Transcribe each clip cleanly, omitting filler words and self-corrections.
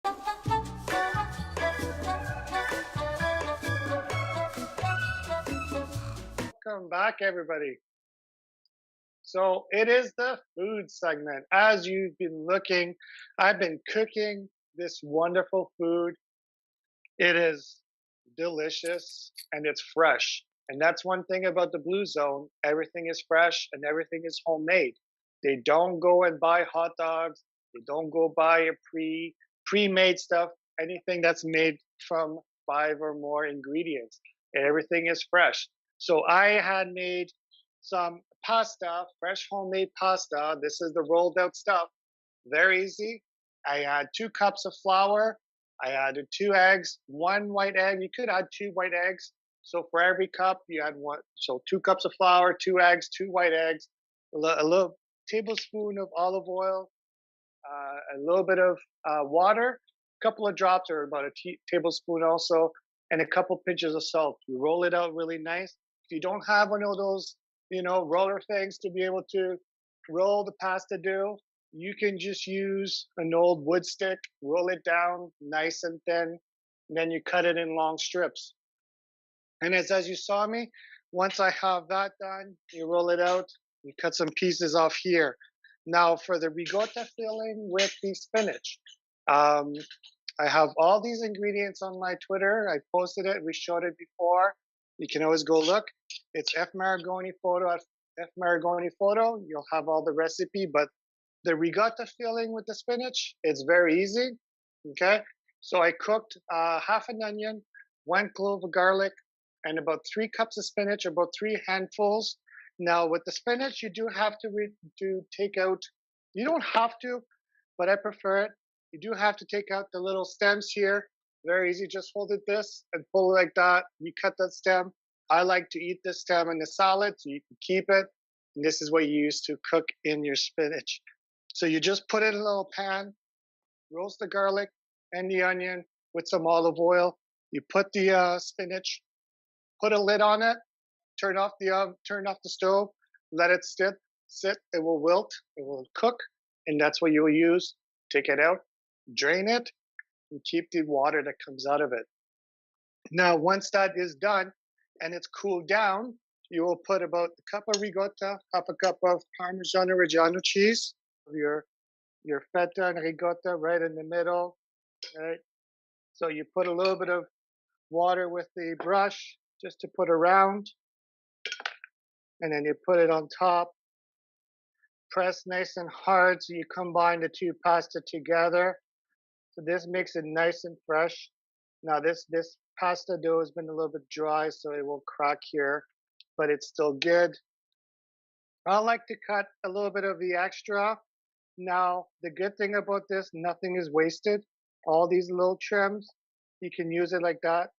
Welcome back, everybody. So it is the food segment. As you've been looking, I've been cooking this wonderful food. It is delicious and it's fresh. And that's one thing about the Blue Zone. Everything is fresh and everything is homemade. They don't go and buy hot dogs. They don't go buy a pre-made stuff. Anything that's made from 5 or more ingredients. And everything is fresh. So I had made some pasta, fresh homemade pasta. This is the rolled out stuff. Very easy. I had 2 cups of flour. I added 2 eggs, 1 white egg. You could add 2 white eggs. So for every cup, you add one. So 2 cups of flour, 2 eggs, 2 white eggs, a little tablespoon of olive oil, a little bit of water, a couple of drops or about a tablespoon also, and a couple pinches of salt. You roll it out really nice. If you don't have one of those, roller things to be able to roll the pasta dough, you can just use an old wood stick, roll it down nice and thin, and then you cut it in long strips. And as you saw me, once I have that done, you roll it out, you cut some pieces off here. Now for the ricotta filling with the spinach. Um, I have all these ingredients on my Twitter. I posted it. We showed it before. You can always go look. It's F Maragoni photo at F Maragoni photo. You'll have all the recipe, but the ricotta filling with the spinach, it's very easy. Okay. So I cooked half an onion, 1 clove of garlic, and about 3 cups of spinach, about 3 handfuls. Now with the spinach, you do have to take out. You don't have to, but I prefer it. You do have to take out the little stems here. Very easy. Just hold it this and pull it like that. You cut that stem. I like to eat this stem in the salad, so you can keep it. And this is what you use to cook in your spinach. So you just put it in a little pan, roast the garlic and the onion with some olive oil. You put the spinach, put a lid on it, turn off the oven, turn off the stove, let it sit. It will wilt, it will cook, and that's what you will use. Take it out, drain it, and keep the water that comes out of it. Now, once that is done and it's cooled down, you will put about a cup of ricotta, half a cup of Parmesan Reggiano cheese, your feta and ricotta right in the middle, right? So you put a little bit of water with the brush just to put around, and then you put it on top. Press nice and hard so you combine the two pasta together. So this makes it nice and fresh. Now this pasta dough has been a little bit dry, so it will crack here, but it's still good. I like to cut a little bit of the extra. Now, the good thing about this, nothing is wasted. All these little trims, you can use it like that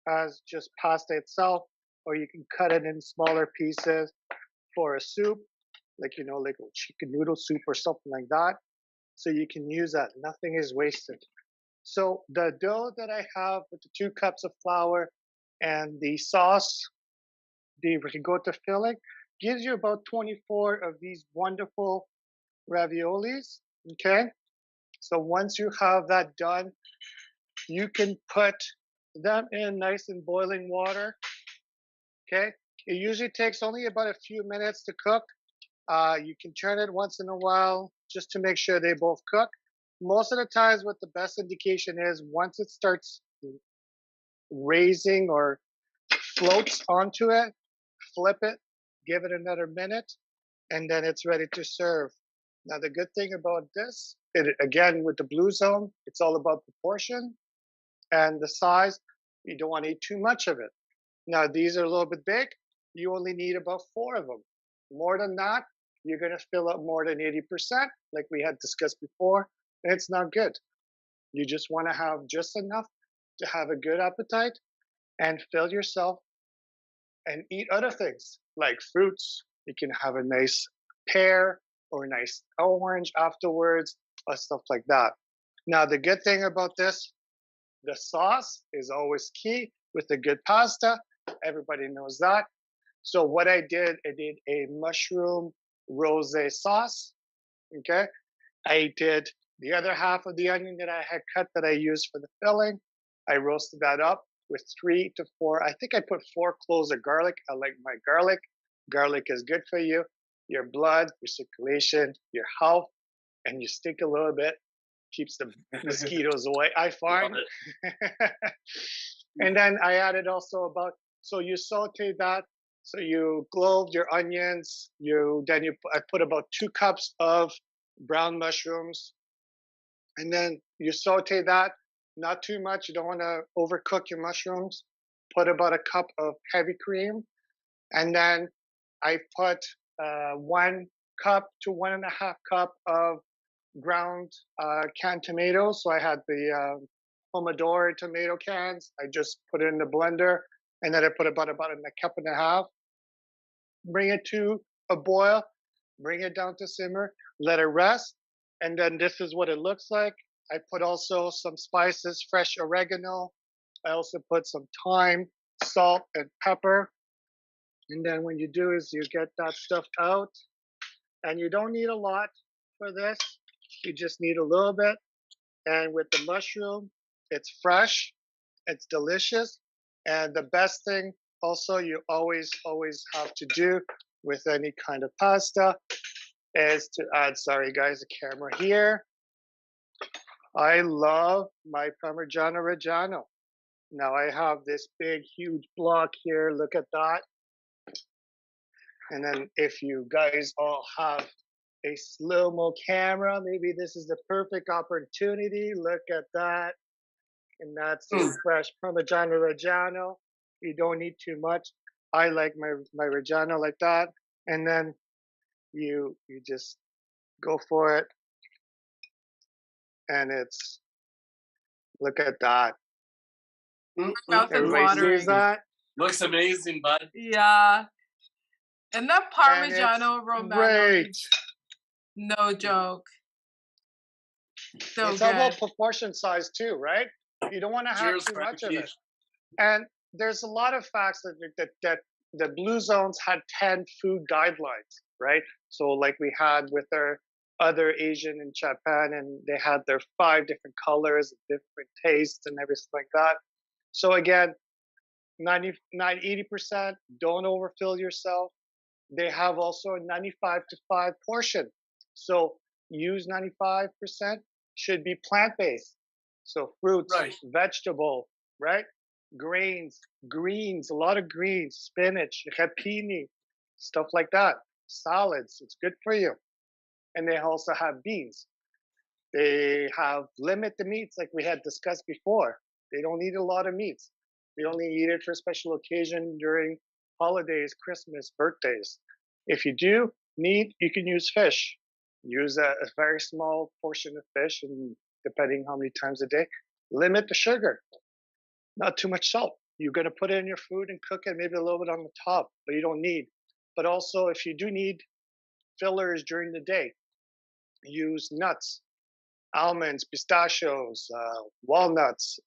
as just pasta itself, or you can cut it in smaller pieces for a soup, like a chicken noodle soup or something like that. So you can use that. Nothing is wasted. So the dough that I have with the 2 cups of flour and the sauce, the ricotta filling, gives you about 24 of these wonderful raviolis. Okay. So once you have that done, you can put them in nice and boiling water. Okay. It usually takes only about a few minutes to cook. You can turn it once in a while just to make sure they both cook. Most of the times, what the best indication is, once it starts raising or floats onto it, flip it, give it another minute, and then it's ready to serve. Now, the good thing about this, again, with the Blue Zone, it's all about proportion and the size. You don't want to eat too much of it. Now, these are a little bit big. You only need about 4 of them. More than that, you're going to fill up more than 80%, like we had discussed before, and it's not good. You just want to have just enough to have a good appetite and fill yourself and eat other things like fruits. You can have a nice pear or a nice orange afterwards or stuff like that. Now, the good thing about this, the sauce is always key with a good pasta. Everybody knows that. So what I did a mushroom rosé sauce. Okay. I did The other half of the onion that I had cut that I used for the filling, I roasted that up with 3 to 4. I think I put 4 cloves of garlic. I like my garlic. Garlic is good for you, your blood, your circulation, your health, and you stink a little bit. Keeps the mosquitoes away, I Love find. it. And then I added also about, so you saute that. So you clove your onions. I put about 2 cups of brown mushrooms, and then you saute that. Not too much. You don't want to overcook your mushrooms. Put about a cup of heavy cream, and then I put 1 cup to 1.5 cup of ground canned tomatoes. So I had the Pomodoro tomato cans. I just put it in the blender, and then I put about a cup and a half. Bring it to a boil. Bring it down to simmer. Let it rest, and then this is what it looks like. I put also some spices, fresh oregano. I also put some thyme, salt, and pepper. And then when you do is you get that stuff out, and you don't need a lot for this. You just need a little bit. And with the mushroom, it's fresh, it's delicious. And the best thing also you always have to do with any kind of pasta is to add, sorry guys, the camera here. I love my Parmigiano Reggiano. Now I have this big, huge block here. Look at that. And then if you guys all have a slow-mo camera, maybe this is the perfect opportunity. Look at that. And that's your fresh Parmigiano Reggiano. You don't need too much. I like my Reggiano like that. And then you just go for it. And it's, look at that. Mm, Mouth is Everybody sees watering. that? Looks amazing, bud. Yeah. And that And it's Parmigiano Romano great. is no joke. So It's all about good. proportion size too, right? You don't want to have Cheers, too much of Frankie. it. And there's a lot of facts that the blue zones had 10 food guidelines, right? So like we had with our other Asian in Japan, and they had their 5 different colors, different tastes, and everything like that. So again, 80%, don't overfill yourself. They have also a 95 to 5 portion. So use 95%, should be plant-based. So fruits, Right. vegetable, right? Grains, greens, a lot of greens, spinach, rapini, stuff like that. Salads, it's good for you. And they also have beans. They have limit the meats like we had discussed before. They don't eat a lot of meats. They only eat it for special occasion during holidays, Christmas, birthdays. If you do need, you can use fish. Use a very small portion of fish, and depending how many times a day, limit the sugar. Not too much salt. You're going to put it in your food and cook it, maybe a little bit on the top, but you don't need. But also, if you do need fillers during the day, use nuts, almonds, pistachios, walnuts,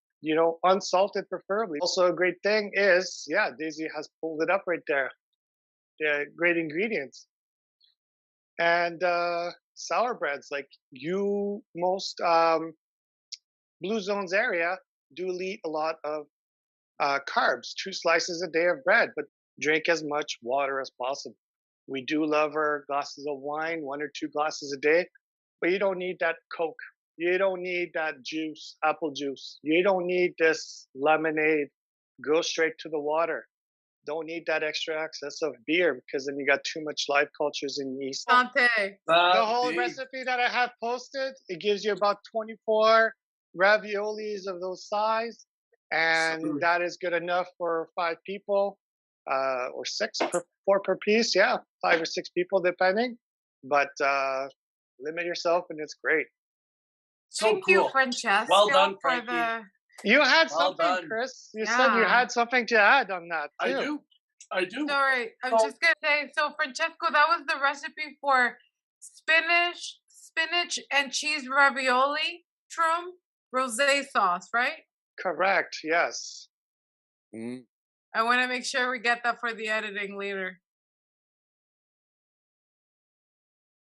unsalted preferably. Also, a great thing is, yeah, Daisy has pulled it up right there. The great ingredients. And sour breads, like most blue zones area do eat a lot of carbs, 2 slices a day of bread, but drink as much water as possible. We do love our glasses of wine, 1 or 2 glasses a day, but you don't need that Coke. You don't need that juice, apple juice. You don't need this lemonade. Go straight to the water. Don't need that extra excess of beer, because then you got too much live cultures in yeast. Santé. The whole recipe that I have posted, it gives you about 24 raviolis of those size, and that is good enough for 5 people, or 4 per piece. Yeah, 5 or 6 people depending, but limit yourself, and it's great. So Thank cool. you, Francesco, Well done, for Frankie. the. You had Well something, done. Chris. You said you Yeah. had something to add on that I too. do. Sorry, I'm So- just gonna say. So, Francesco, that was the recipe for spinach and cheese ravioli, shroom, rosé sauce, right? Correct. Yes. I want to make sure we get that for the editing later.